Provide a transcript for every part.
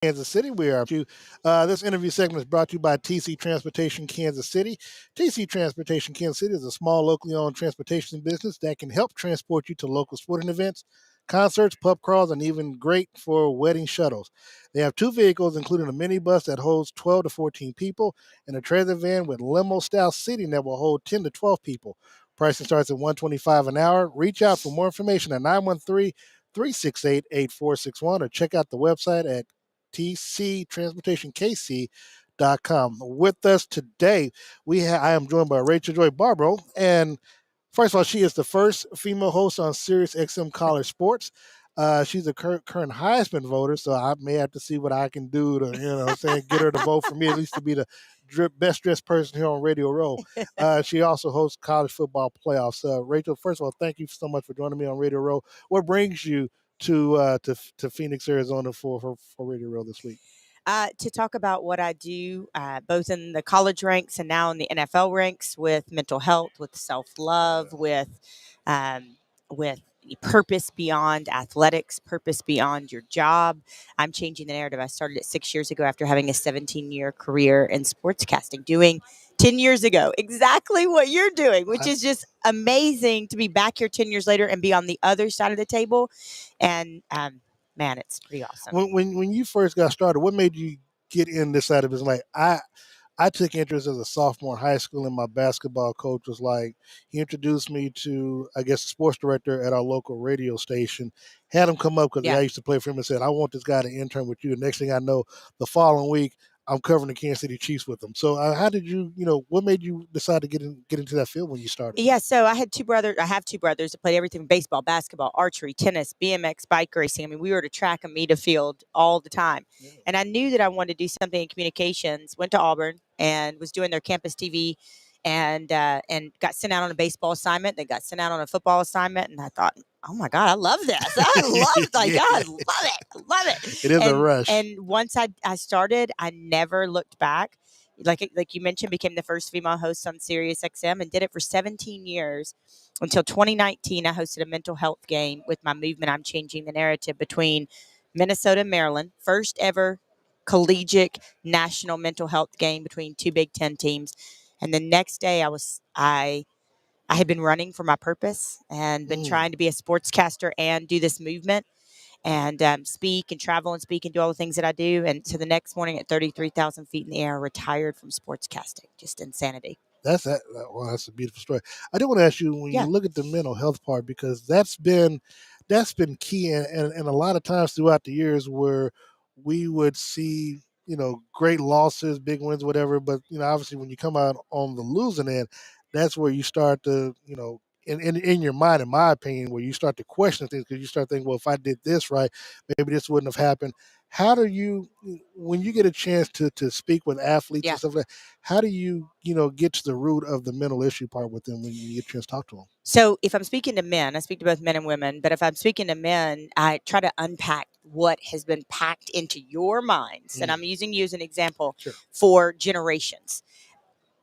Kansas City. This interview segment is brought to you by TC Transportation Kansas City. TC Transportation Kansas City is a small locally owned transportation business that can help transport you to local sporting events, concerts, pub crawls, and even great for wedding shuttles. They have two vehicles, including a minibus that holds 12 to 14 people and a trailer van with limo-style seating that will hold 10 to 12 people. Pricing starts at $125 an hour. Reach out for more information at 913-368-8461 or check out the website at tctransportationkc.com. With us today, I am joined by Rachel Joy Baribeau, and first of all, she is the first female host on Sirius XM College Sports. She's a current Heisman voter, so I may have to see what I can do to, get her to vote for me, at least to be the best dressed person here on Radio Row. She also hosts college football playoffs. Rachel, first of all, thank you so much for joining me on Radio Row. What brings you to Phoenix, Arizona for Radio Row this week? To talk about what I do, both in the college ranks and now in the NFL ranks, with mental health, with self-love, with purpose beyond athletics, purpose beyond your job. I'm changing the narrative. I started it 6 years ago after having a 17-year career in sportscasting, doing 10 years ago exactly what you're doing, which is just amazing to be back here 10 years later and be on the other side of the table. And man, it's pretty awesome. When you first got started, what made you get in this side of business? Like I took interest as a sophomore in high school, and my basketball coach was like, he introduced me to, I guess, the sports director at our local radio station, had him come up because I used to play for him, and said, I want this guy to intern with you. The next thing I know, the following week, I'm covering the Kansas City Chiefs with them. So how did you, what made you decide to get into that field when you started? Yeah, so I had two brothers. I have two brothers that played everything: baseball, basketball, archery, tennis, BMX, bike racing. I mean, we were at a track and meet a field all the time. Yeah. And I knew that I wanted to do something in communications. Went to Auburn and was doing their campus TV, and got sent out on a baseball assignment. They got sent out on a football assignment, and I thought, oh my God, I love this. I love it. Like, I love it. It is a rush. And once I started, I never looked back. Like you mentioned, became the first female host on Sirius XM and did it for 17 years until 2019. I hosted a mental health game with my movement. I'm changing the narrative between Minnesota and Maryland. First ever collegiate national mental health game between two Big Ten teams. And the next day I had been running for my purpose and been trying to be a sportscaster and do this movement and speak and travel and speak and do all the things that I do. And so the next morning at 33,000 feet in the air, retired from sportscasting. Just insanity. That's a beautiful story. I do want to ask you, when you look at the mental health part, because that's been key, and a lot of times throughout the years where we would see, great losses, big wins, whatever. But, obviously when you come out on the losing end, that's where you start to, in your mind, in my opinion, where you start to question things, because you start thinking, well, if I did this right, maybe this wouldn't have happened. How do you, when you get a chance to speak with athletes and stuff like that, how do you, get to the root of the mental issue part with them when you get a chance to talk to them? So if I'm speaking to men, I speak to both men and women, but if I'm speaking to men, I try to unpack what has been packed into your minds. And I'm using you as an example for generations.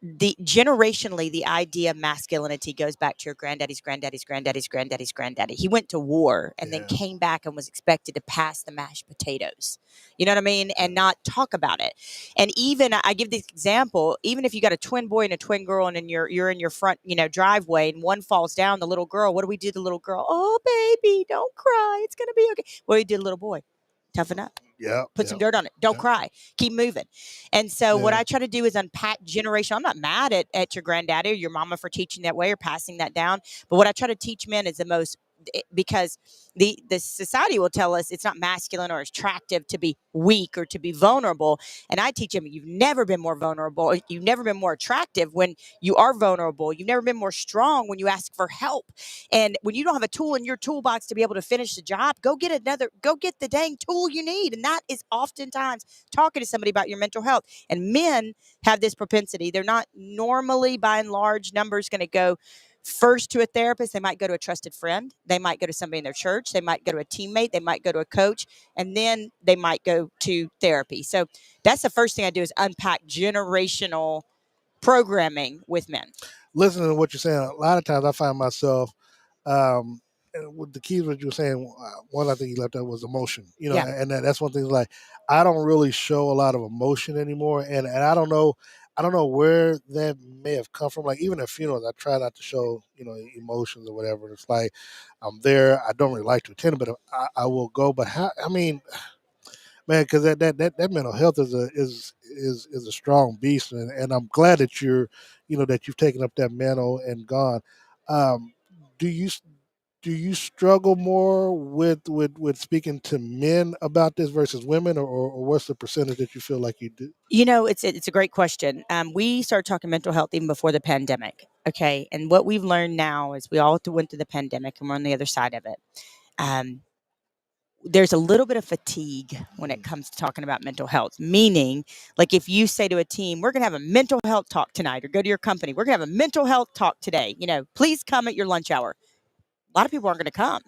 Generationally, the idea of masculinity goes back to your granddaddy's granddaddy's granddaddy's granddaddy's granddaddy. He went to war and then came back and was expected to pass the mashed potatoes. You know what I mean? And not talk about it. And even, I give this example, even if you got a twin boy and a twin girl, and then you're in your front, driveway, and one falls down, the little girl, what do we do to the little girl? Oh, baby, don't cry. It's going to be okay. What do you do to the little boy? Toughen up. Put some dirt on it. Don't cry. Keep moving. And so what I try to do is unpack generation. I'm not mad at your granddaddy or your mama for teaching that way or passing that down. But what I try to teach men is the most, because the society will tell us it's not masculine or attractive to be weak or to be vulnerable. And I teach them, you've never been more vulnerable. You've never been more attractive when you are vulnerable. You've never been more strong when you ask for help. And when you don't have a tool in your toolbox to be able to finish the job, go get the dang tool you need. And that is oftentimes talking to somebody about your mental health. And men have this propensity. They're not normally, by and large, numbers going to go first to a therapist. They might go to a trusted friend. They might go to somebody in their church. They might go to a teammate. They might go to a coach, and then they might go to therapy. So that's the first thing I do, is unpack generational programming with men. Listening to what you're saying, a lot of times I find myself, with the keys, what you were saying, one I think you left out was emotion. Yeah. And that's one thing. Like, I don't really show a lot of emotion anymore, and I don't know. I don't know where that may have come from. Like, even at funerals, I try not to show, emotions or whatever. It's like I'm there. I don't really like to attend, but I will go. But how? I mean, man, because that mental health is a strong beast, and I'm glad that that you've taken up that mantle and gone. Um, do you struggle more with speaking to men about this versus women, or what's the percentage that you feel like you do? It's a great question. We started talking mental health even before the pandemic. Okay, and what we've learned now is we all went through the pandemic and we're on the other side of it. Um, there's a little bit of fatigue when it comes to talking about mental health. Meaning, like if you say to a team, "We're going to have a mental health talk tonight," or go to your company, "We're going to have a mental health talk today. Please come at your lunch hour." A lot of people aren't going to come.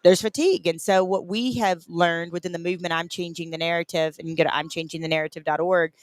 There's fatigue. And so what we have learned within the movement, I'm changing the narrative, and you can go to imchangingthenarrative.org,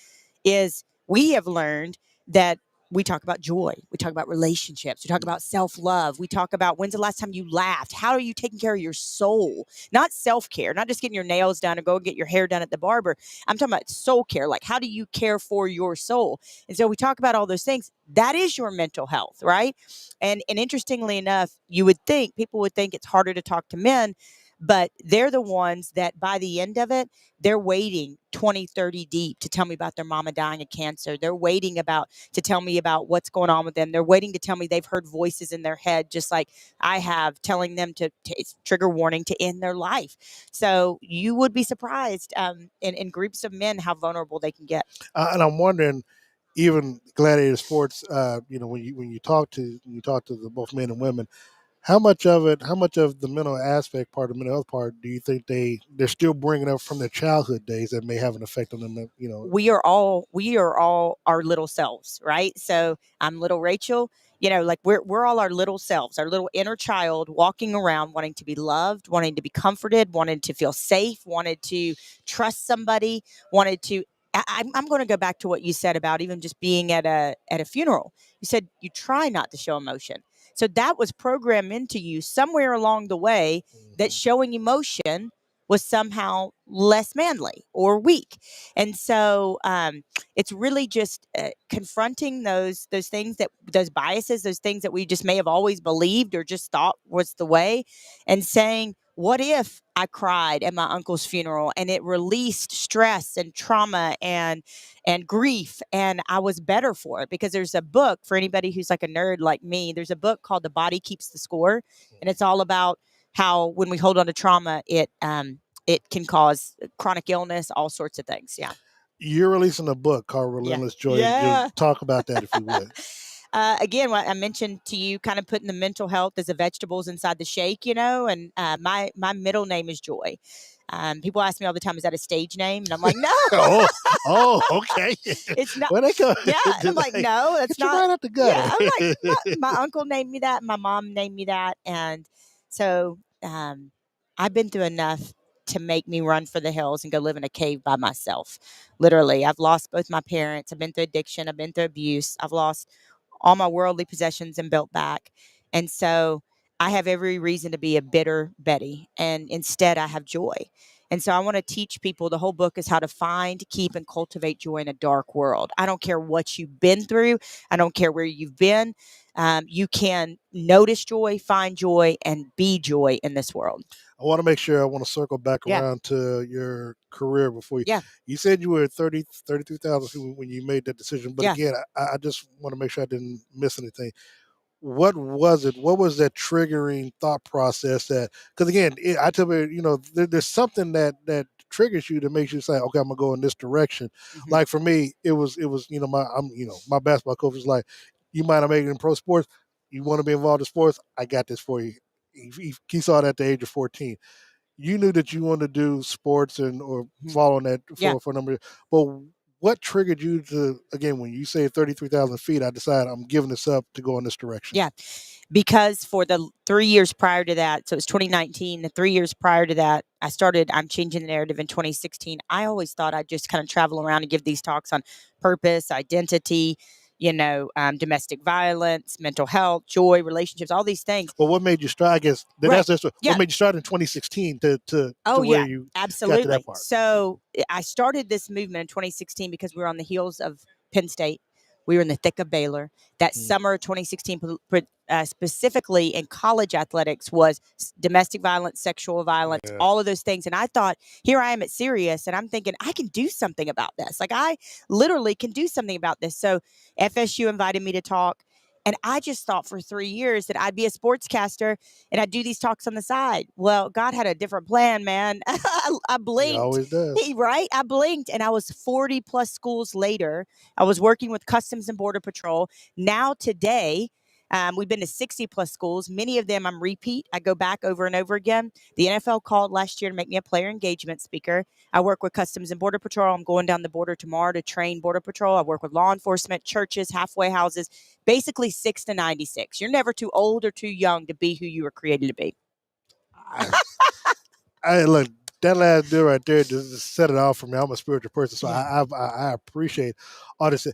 is we have learned that we talk about joy. We talk about relationships. We talk about self-love. We talk about when's the last time you laughed? How are you taking care of your soul? Not self-care, not just getting your nails done or go get your hair done at the barber. I'm talking about soul care. Like, how do you care for your soul? And so we talk about all those things. That is your mental health, right? And interestingly enough, people would think it's harder to talk to men, but they're the ones that by the end of it, they're waiting 20, 30 deep to tell me about their mama dying of cancer. They're waiting to tell me about what's going on with them. They're waiting to tell me they've heard voices in their head, just like I have, telling them to it's trigger warning to end their life. So you would be surprised in groups of men how vulnerable they can get. And I'm wondering, even gladiator sports, when you talk to the both men and women, how much of the mental aspect part, the mental health part, do you think they're still bringing up from their childhood days that may have an effect on them? We are all our little selves, right? So I'm little Rachel. Like we're all our little selves, our little inner child walking around, wanting to be loved, wanting to be comforted, wanting to feel safe, wanted to trust somebody, wanted to. I'm going to go back to what you said about even just being at a funeral. You said you try not to show emotion. So that was programmed into you somewhere along the way that showing emotion was somehow less manly or weak. And so it's really just confronting those things, those biases, those things that we just may have always believed or just thought was the way, and saying, what if I cried at my uncle's funeral and it released stress and trauma and grief, and I was better for it? Because there's a book for anybody who's like a nerd like me. There's a book called The Body Keeps the Score, and it's all about how when we hold on to trauma, it can cause chronic illness, all sorts of things. Yeah. You're releasing a book called Relentless Joy. Yeah. Talk about that, if you would. Again, what I mentioned to you, kind of putting the mental health as the vegetables inside the shake, and my middle name is Joy. People ask me all the time, is that a stage name? And I'm like, no. Okay. It's not. Well, they go, Yeah. And I'm like, no, that's not. Right up the gut. Yeah. I'm like, my uncle named me that. My mom named me that. And so I've been through enough to make me run for the hills and go live in a cave by myself. Literally, I've lost both my parents. I've been through addiction. I've been through abuse. I've lost all my worldly possessions and built back. And so I have every reason to be a bitter Betty. And instead, I have joy. And so I want to teach people, the whole book is how to find, keep, and cultivate joy in a dark world. I don't care what you've been through. I don't care where you've been. You can notice joy, find joy, and be joy in this world. I want to circle back around to your career before you. Yeah. You said you were 33,000 when you made that decision. But again, I just want to make sure I didn't miss anything. What was it? What was that triggering thought process because again, I tell you, there's something that triggers you that makes you say, okay, I'm gonna go in this direction. Mm-hmm. Like for me, it was, my basketball coach was like, you might have made it in pro sports. You want to be involved in sports? I got this for you. He saw it at the age of 14. You knew that you wanted to do sports or follow that for a number of years. But what triggered you to, again, when you say 33,000 feet, I decided I'm giving this up to go in this direction? Yeah, because for the 3 years prior to that, so it was 2019, the 3 years prior to that, I'm changing the narrative in 2016. I always thought I'd just kind of travel around and give these talks on purpose, identity, domestic violence, mental health, joy, relationships, all these things. Well, what made you start? I guess Right. What made you start in 2016 to where you absolutely. got to that part? So I started this movement in 2016 because we were on the heels of Penn State. We were in the thick of Baylor. That summer of 2016, specifically in college athletics, was domestic violence, sexual violence, all of those things. And I thought, here I am at Sirius, and I'm thinking, I can do something about this. Like, I literally can do something about this. So FSU invited me to talk. And I just thought for 3 years that I'd be a sportscaster and I'd do these talks on the side. Well, God had a different plan, man. I blinked. He always does. Right? I blinked, and I was 40 plus schools later. I was working with Customs and Border Patrol. Now today, we've been to 60 plus schools. Many of them I'm repeat. I go back over and over again. The NFL called last year to make me a player engagement speaker. I work with Customs and Border Patrol. I'm going down the border tomorrow to train Border Patrol. I work with law enforcement, churches, halfway houses, basically 6 to 96. You're never too old or too young to be who you were created to be. I look, that last deal right there just set it off for me. I'm a spiritual person, so Yeah. I appreciate all this.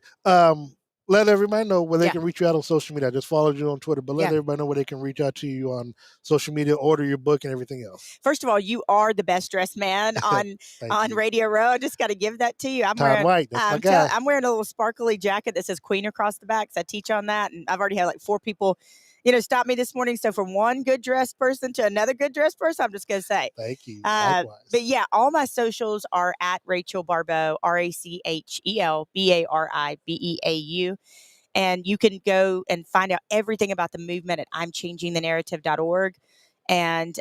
Let everybody know where they can reach you out on social media. I just followed you on Twitter, but let everybody know where they can reach out to you on social media, order your book, and everything else. First of all, you are the best dressed man on Radio Row. I just got to give that to you. I'm Tom White, that's my guy. I'm wearing a little sparkly jacket that says Queen across the back. So I teach on that, and I've already had like 4 people, stop me this morning. So from one good dressed person to another good dressed person, I'm just going to say thank you. But yeah, all my socials are at Rachel Baribeau, RachelBaribeau. And you can go and find out everything about the movement at I'mChangingTheNarrative.org. And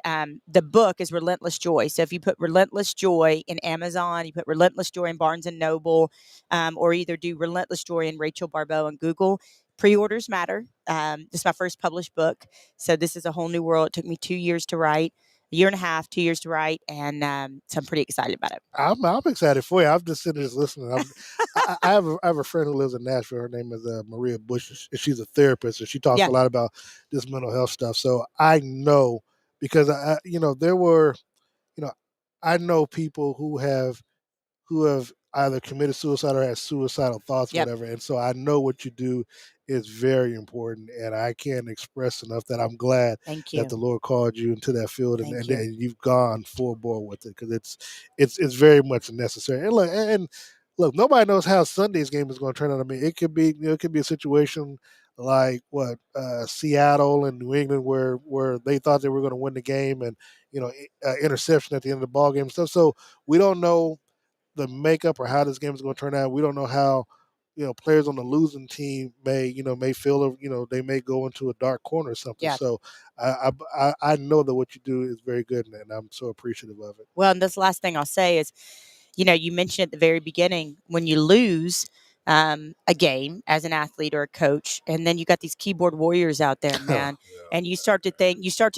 the book is Relentless Joy. So if you put Relentless Joy in Amazon, you put Relentless Joy in Barnes & Noble, or either do Relentless Joy in Rachel Baribeau on Google. Pre-orders matter. This is my first published book. So this is a whole new world. It took me 2 years to write. A year and a half, 2 years to write, and so I'm pretty excited about it. I'm excited for you. I'm just sitting there listening. I have a friend who lives in Nashville. Her name is Maria Bush. She's a therapist, and she talks a lot about this mental health stuff. So I know because I know people who have either committed suicide or had suicidal thoughts, whatever. And so I know what you do is very important, and I can't express enough that I'm glad that the Lord called you into that field, and you've gone full bore with it, because it's very much necessary. And look, nobody knows how Sunday's game is going to turn out. I mean, it could be a situation like Seattle and New England where they thought they were going to win the game, and interception at the end of the ball game and stuff. So we don't know the makeup or how this game is going to turn out. We don't know how players on the losing team may feel, they may go into a dark corner or something. So I know that what you do is very good, and I'm so appreciative of it. Well, and this last thing I'll say is, you mentioned at the very beginning, when you lose a game as an athlete or a coach, and then you got these keyboard warriors out there, man, and you start to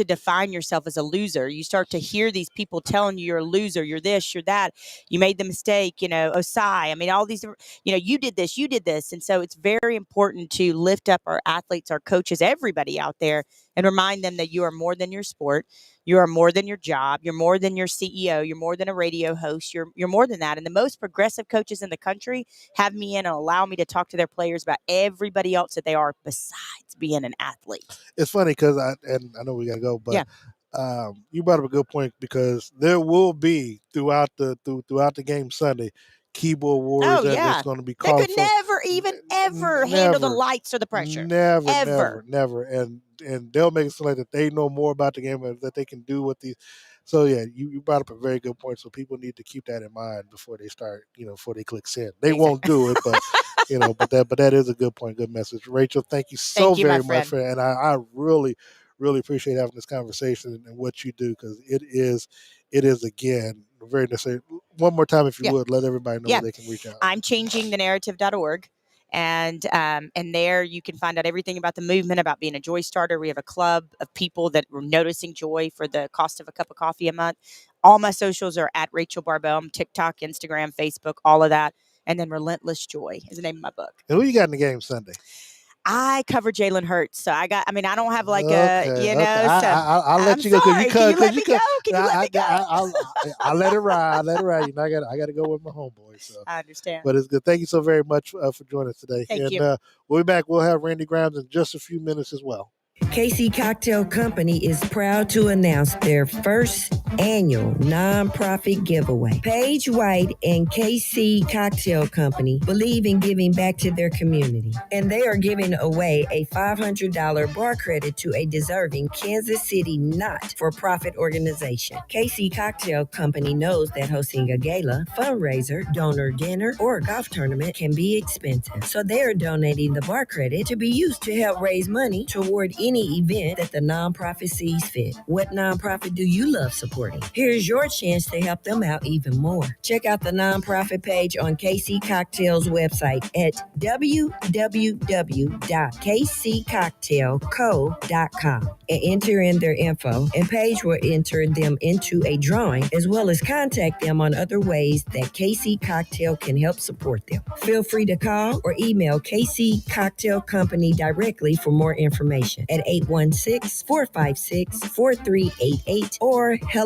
define yourself as a loser. You start to hear these people telling you you're a loser, you're this, you're that, you made the mistake, Osai. I mean, all these, you did this. And so it's very important to lift up our athletes, our coaches, everybody out there, and remind them that you are more than your sport. You are more than your job. You're more than your CEO. You're more than a radio host. You're more than that. And the most progressive coaches in the country have me in and allow me to talk to their players about everybody else that they are besides being an athlete. It's funny because I know we got to go, but you brought up a good point, because there will be throughout the game Sunday keyboard warriors that's going to be called. They could never even ever handle the lights or the pressure. Never. And they'll make it so that they know more about the game, and that they can do what these. So yeah, you brought up a very good point. So people need to keep that in mind before they start, before they click send. They won't do it, but but that is a good point, good message. Rachel, thank you very much and I really, really appreciate having this conversation and what you do, because it is again very necessary. One more time, if you would, let everybody know where they can reach out. I'mChangingTheNarrative.org. And there you can find out everything about the movement, about being a joy starter. We have a club of people that were noticing joy for the cost of a cup of coffee a month. All my socials are at Rachel Baribeau. I'm TikTok, Instagram, Facebook, all of that. And then Relentless Joy is the name of my book. And who you got in the game Sunday? I cover Jalen Hurts, so I don't have like okay. I'll let I'm you go sorry. Can you let me go? I'll let it ride. You know, I got to go with my homeboy. So I understand. But it's good. Thank you so very much for joining us today. Thank you. We'll be back. We'll have Randy Grimes in just a few minutes as well. KC Cocktail Company is proud to announce their first annual nonprofit giveaway. Paige White and KC Cocktail Company believe in giving back to their community, and they are giving away a $500 bar credit to a deserving Kansas City not-for-profit organization. KC Cocktail Company knows that hosting a gala, fundraiser, donor dinner, or golf tournament can be expensive, so they are donating the bar credit to be used to help raise money toward any event that the nonprofit sees fit. What nonprofit do you love supporting? Here's your chance to help them out even more. Check out the nonprofit page on KC Cocktail's website at www.kccocktailco.com and enter in their info, and Paige will enter them into a drawing, as well as contact them on other ways that KC Cocktail can help support them. Feel free to call or email KC Cocktail Company directly for more information at 816-456-4388 or hello